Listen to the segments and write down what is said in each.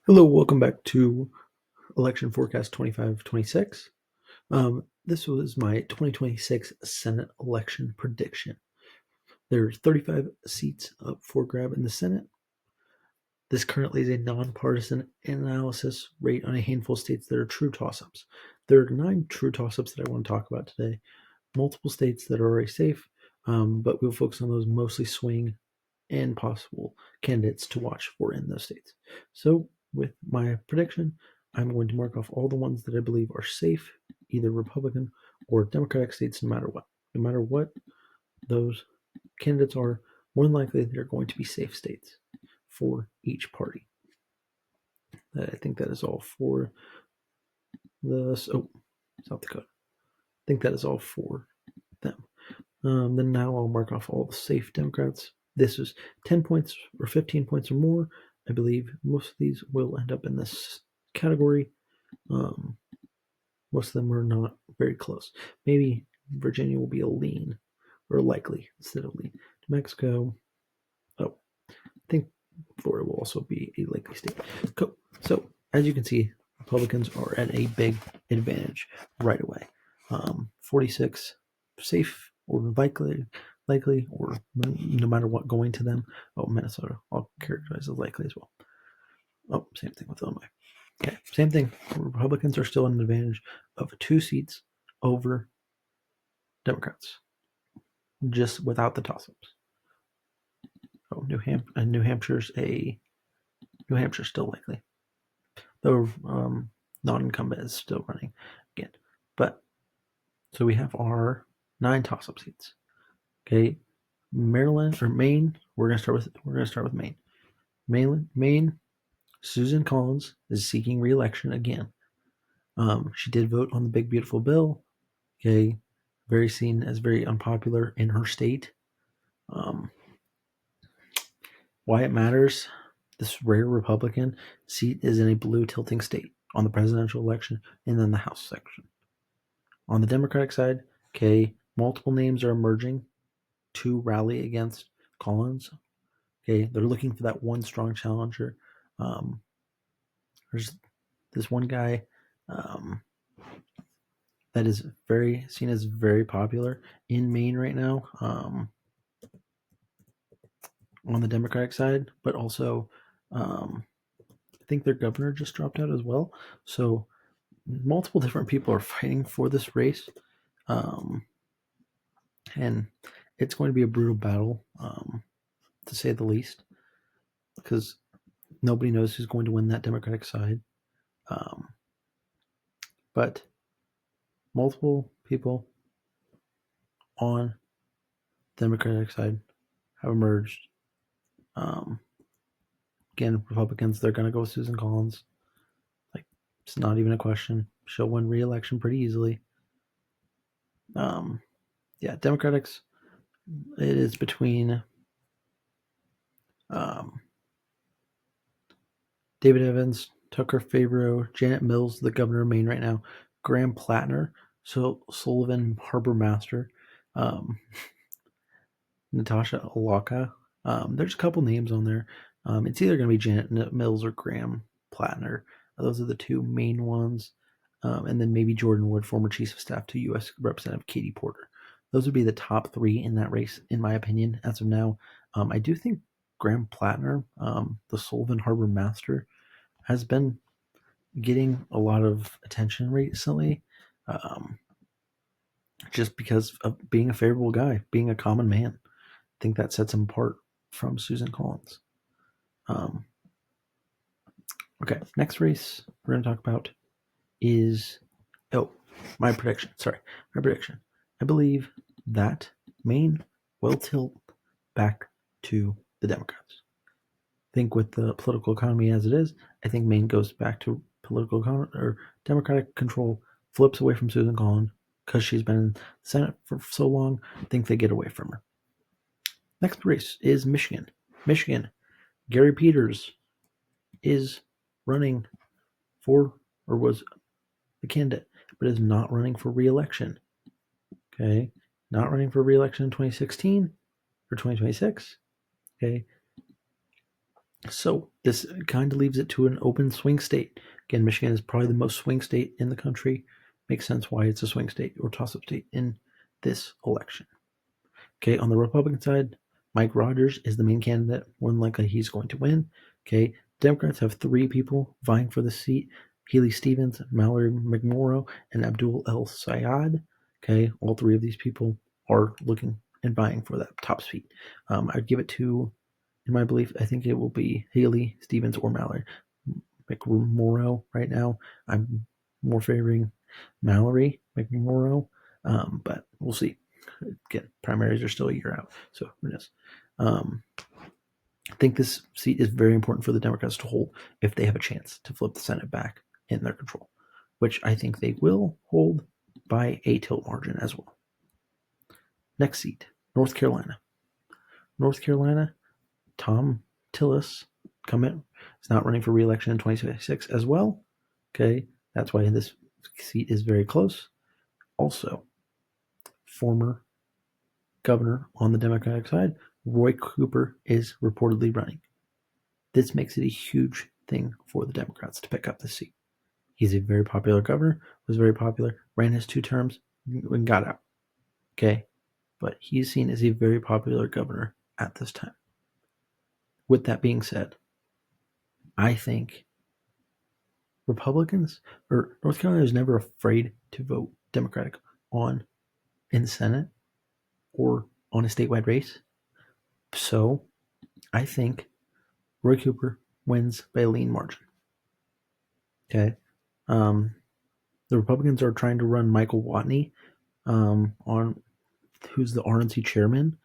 Hello, welcome back to Election Forecast 2526. This was my 2026 Senate election prediction. There's 35 seats up for grab in the Senate. This currently is a nonpartisan analysis rate on a handful of states that are true toss-ups. There are 9 true toss-ups that I want to talk about today. Multiple states that are already safe, but we'll focus on those mostly swing and possible candidates to watch for in those states. So, with my prediction, I'm going to mark off all the ones that I believe are safe, either Republican or Democratic states, no matter what. No matter what those candidates are, more than likely they're going to be safe states for each party. I think that is all for South Dakota. I think that is all for them. Then now I'll mark off all the safe Democrats. This is 10 points or 15 points or more. I believe most of these will end up in this category. Most of them are not very close. Maybe Virginia will be a lean or likely instead of lean. New Mexico. Oh, I think Florida will also be a likely state. Cool. So as you can see, Republicans are at a big advantage right away. 46 safe or likely, or no matter what going to them. Oh, Minnesota, I'll characterize as likely as well. Oh, same thing with Illinois. Okay, same thing. Republicans are still in an advantage of 2 seats over Democrats, just without the toss-ups. Oh, New Hampshire's still likely, though non-incumbent is still running again. But so we have our 9 toss-up seats. Okay, Maryland or Maine. We're gonna start with Maine. Maine. Susan Collins is seeking re-election again. She did vote on the big beautiful bill. Okay, very seen as very unpopular in her state. Why it matters? This rare Republican seat is in a blue tilting state on the presidential election and then the House section. On the Democratic side, okay, multiple names are emerging to rally against Collins. Okay, they're looking for that one strong challenger. There's this one guy that is very seen as very popular in Maine right now on the Democratic side, but also I think their governor just dropped out as well. So multiple different people are fighting for this race, and it's going to be a brutal battle, to say the least, because nobody knows who's going to win that Democratic side. But multiple people on the Democratic side have emerged. Again, Republicans, they're going to go with Susan Collins. Like, it's not even a question. She'll win re-election pretty easily. Democrats, it is between David Evans, Tucker Favreau, Janet Mills, the governor of Maine right now, Graham Plattner, Sullivan Harbor Master, Natasha Alaka. There's a couple names on there. It's either going to be Janet Mills or Graham Plattner. Those are the 2 main ones. And then maybe Jordan Wood, former chief of staff to U.S. Representative Katie Porter. Those would be the top 3 in that race, in my opinion, as of now. I do think Graham Plattner, the Sullivan Harbor Master, has been getting a lot of attention recently, just because of being a favorable guy, being a common man. I think that sets him apart from Susan Collins. Okay, next race we're going to talk about is my prediction. I believe that Maine will tilt back to the Democrats. I think with the political economy as it is, I think Maine goes back to Democratic control, flips away from Susan Collins because she's been in the Senate for so long. I think they get away from her. Next race is Michigan. Gary Peters is running for, or was the candidate, but is not running for re-election. Okay, not running for re-election in 2016 or 2026. Okay, So this kind of leaves it to an open swing state. Again, Michigan is probably the most swing state in the country. Makes sense why it's a swing state or toss-up state in this election. Okay, on the Republican side, Mike Rogers is the main candidate. More than likely, he's going to win. Okay, Democrats have three people vying for the seat: Haley Stevens, Mallory McMorrow, and Abdul El Sayad. Okay, all three of these people are looking and vying for that top seat. I'd give it to, in my belief, I think it will be Haley Stevens or Mallory McMorrow. Right now, I'm more favoring Mallory McMorrow, but we'll see. Again, primaries are still a year out, so who knows? I think this seat is very important for the Democrats to hold if they have a chance to flip the Senate back in their control, which I think they will hold by a tilt margin as well. Next seat, North Carolina. North Carolina, Tom Tillis is not running for re-election in 2026 as well. Okay, that's why this seat is very close. Also, former governor on the Democratic side, Roy Cooper, is reportedly running. This makes it a huge thing for the Democrats to pick up the seat. He's a very popular governor, was very popular, ran his 2 terms, and got out. Okay, but he's seen as a very popular governor at this time. With that being said, I think Republicans, or North Carolina is never afraid to vote Democratic in the Senate or on a statewide race. So I think Roy Cooper wins by a lean margin. Okay. The Republicans are trying to run Michael Watney, who's the RNC chairman,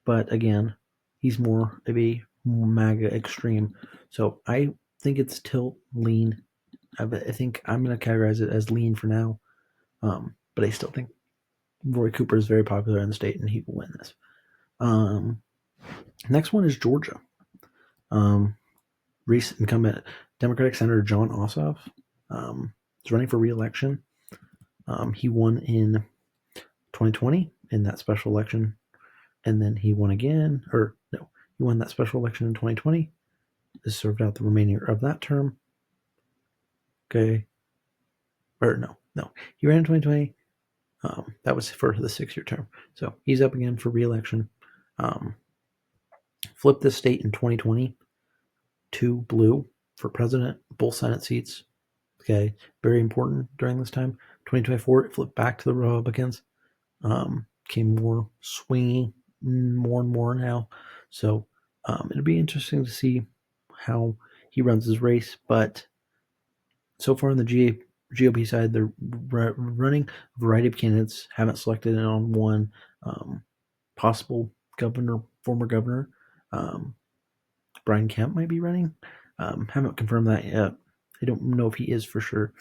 but again, he's more of a MAGA extreme. So I think it's tilt lean. I think I'm going to categorize it as lean for now, but I still think Roy Cooper is very popular in the state and he will win this. Next one is Georgia. Recent incumbent Democratic Senator John Ossoff is running for re-election. He won in 2020 in that special election, and then he won again, he won that special election in 2020. Has served out the remainder of that term. Okay, or no, he ran in 2020. That was for the 6-year term, so he's up again for re-election. Flipped the state in 2020 to blue for president, both Senate seats. Okay, very important during this time. 2024, it flipped back to the Republicans. Came more swingy, more and more now. So it'll be interesting to see how he runs his race. But so far on the GOP side, they're running a variety of candidates. Haven't selected on one possible governor, former governor. Brian Kemp might be running. Haven't confirmed that yet. I don't know if he is for sure.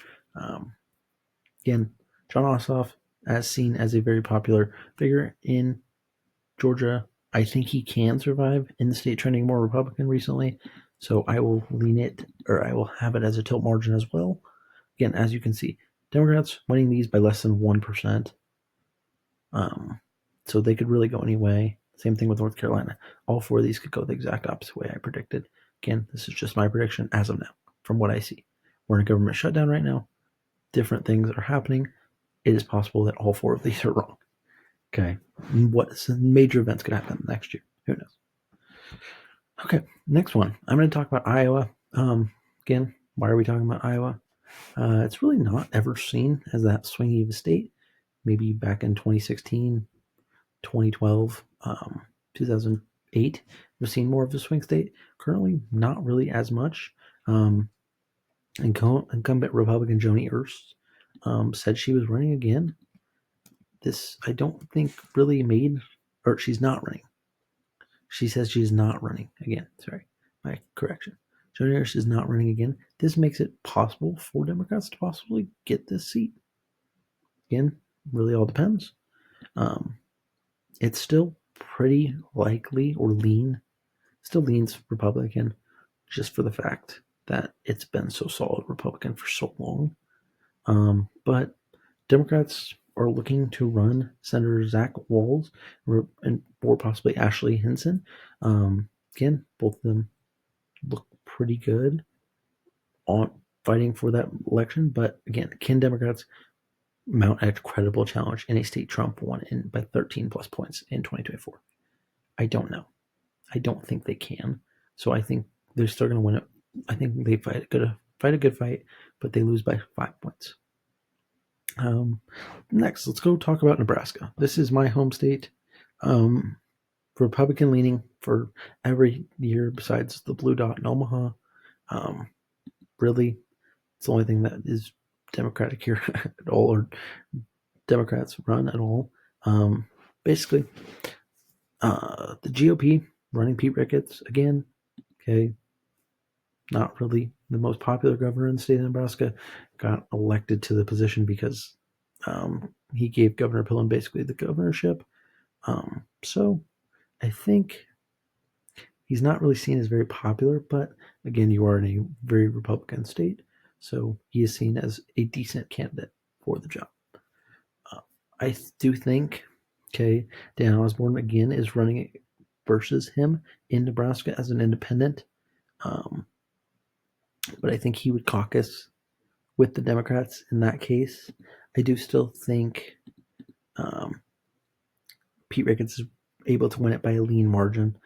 Again, John Ossoff, as seen as a very popular figure in Georgia. I think he can survive in the state trending more Republican recently. So I will I will have it as a tilt margin as well. Again, as you can see, Democrats winning these by less than 1%. So they could really go any way. Same thing with North Carolina. All 4 of these could go the exact opposite way I predicted. Again, this is just my prediction as of now, from what I see. We're in a government shutdown right now. Different things are happening. It is possible that all 4 of these are wrong. Okay. What major events could happen next year? Who knows? Okay, next one. I'm going to talk about Iowa. Again, why are we talking about Iowa? It's really not ever seen as that swingy of a state. Maybe back in 2016, 2012, 2008, we've seen more of a swing state. Currently, not really as much. Incumbent Republican Joni Ernst said she was running again. This, I don't think, really made, or she's not running. She says she's not running again. Sorry, my correction. Joni Ernst is not running again. This makes it possible for Democrats to possibly get this seat. Again, really all depends. It's still pretty likely or still leans Republican, just for the fact that it's been so solid Republican for so long. But Democrats are looking to run Senator Zach Wahls or possibly Ashley Hinson. Again, both of them look pretty good on fighting for that election. But again, can Democrats mount a credible challenge in a state Trump won in by 13 plus points in 2024? I don't know. I don't think they can. So I think they're still going to win it. I think they fight a good fight, but they lose by 5 points. Next, let's go talk about Nebraska. This is my home state. Republican leaning for every year besides the blue dot in Omaha. Really, it's the only thing that is Democratic here at all, or Democrats run at all. Basically, the GOP running Pete Ricketts again. Okay, not really the most popular governor in the state of Nebraska. Got elected to the position because he gave Governor Pillen basically the governorship. So I think he's not really seen as very popular, but again, you are in a very Republican state, so he is seen as a decent candidate for the job. I do think, okay, Dan Osborne again is running versus him in Nebraska as an independent, but I think he would caucus with the Democrats in that case. I do still think Pete Ricketts is able to win it by a lean margin,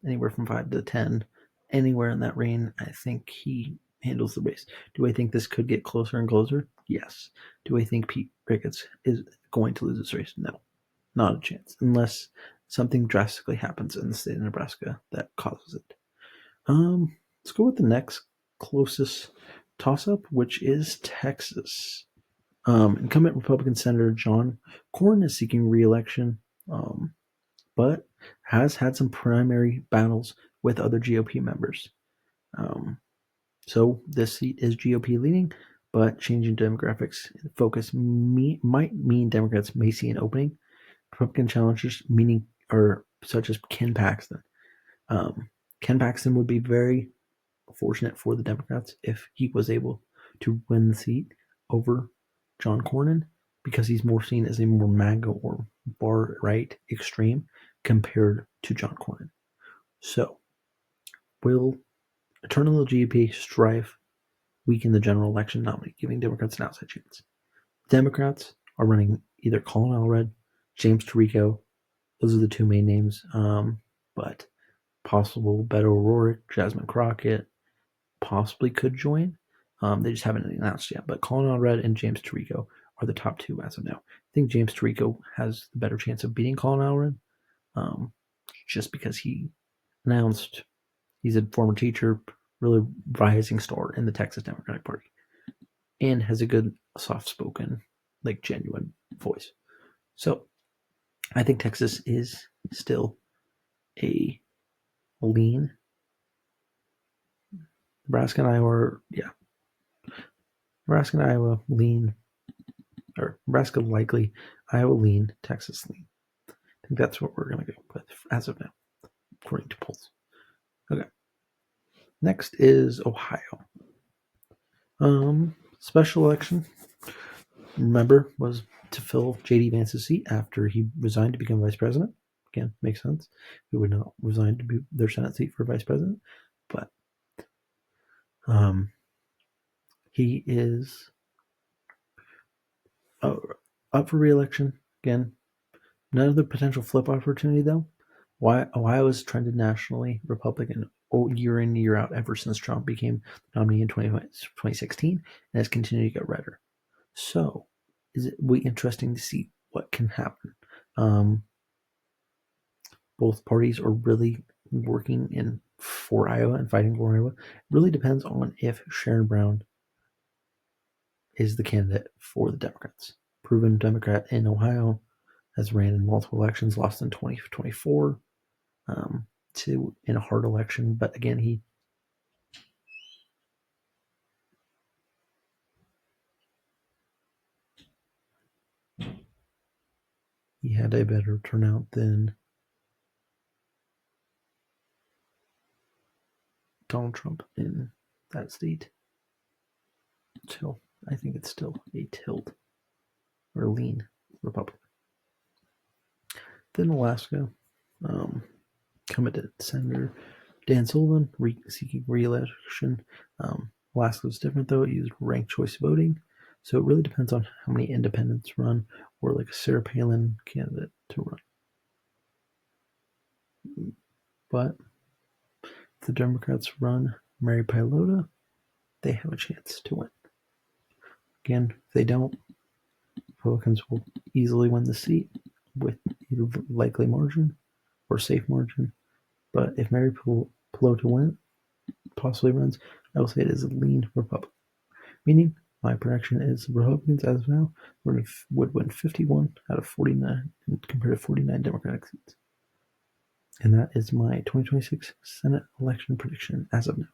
anywhere from 5 to 10. Anywhere in that range, I think he handles the race. Do I think this could get closer and closer? Yes. Do I think Pete Ricketts is going to lose this race? No. Not a chance, unless something drastically happens in the state of Nebraska that causes it. Let's go with the next closest toss-up, which is Texas. Incumbent Republican Senator John Cornyn is seeking re-election, but has had some primary battles with other GOP members. So this seat is GOP leading, but changing demographics focus might mean Democrats may see an opening. Republican challengers, meaning or such as Ken Paxton. Ken Paxton would be very fortunate for the Democrats if he was able to win the seat over John Cornyn, because he's more seen as a more MAGA or far right extreme compared to John Cornyn. So, will eternal GOP strife weaken the general election nominee, giving Democrats an outside chance? Democrats are running either Colin Allred, James Tirico. Those are the two main names. But possible Beto O'Rourke, Jasmine Crockett possibly could join. They just haven't announced yet. But Colin Allred and James Tirico are the top two as of now. I think James Tirico has the better chance of beating Colin Allred, just because he announced he's a former teacher, really rising star in the Texas Democratic Party, and has a good soft-spoken, like genuine voice. So I think Texas is still a lean. Nebraska and Iowa, Nebraska and Iowa lean, or Nebraska likely, Iowa lean, Texas lean. I think that's what we're going to go with as of now, according to polls. Okay. Next is Ohio. Special election, remember, was to fill J.D. Vance's seat after he resigned to become vice president. Again, makes sense. He would not resign to be their Senate seat for vice president, but he is up for re-election again. Another potential flip opportunity, though. Ohio has trended nationally Republican year in, year out ever since Trump became nominee in 2016, and has continued to get redder. So, it will be interesting to see what can happen. Both parties are really working for Iowa and fighting for Iowa. It really depends on if Sharon Brown is the candidate for the Democrats. Proven Democrat in Ohio, has ran in multiple elections, lost in 2024 in a hard election, but again he had a better turnout than Donald Trump in that state. So I think it's still a tilt or lean Republican. Then Alaska, incumbent Senator Dan Sullivan, seeking re-election. Alaska was different, though. It used ranked choice voting. So it really depends on how many independents run or like a Sarah Palin candidate to run. But if the Democrats run Mary Pilota, they have a chance to win. Again, if they don't, Republicans will easily win the seat with a likely margin or safe margin. But if Mary Pilota possibly runs, I will say it is a lean Republican. Meaning, my prediction is Republicans, as of now, would win 51 out of 49 compared to 49 Democratic seats. And that is my 2026 Senate election prediction as of now.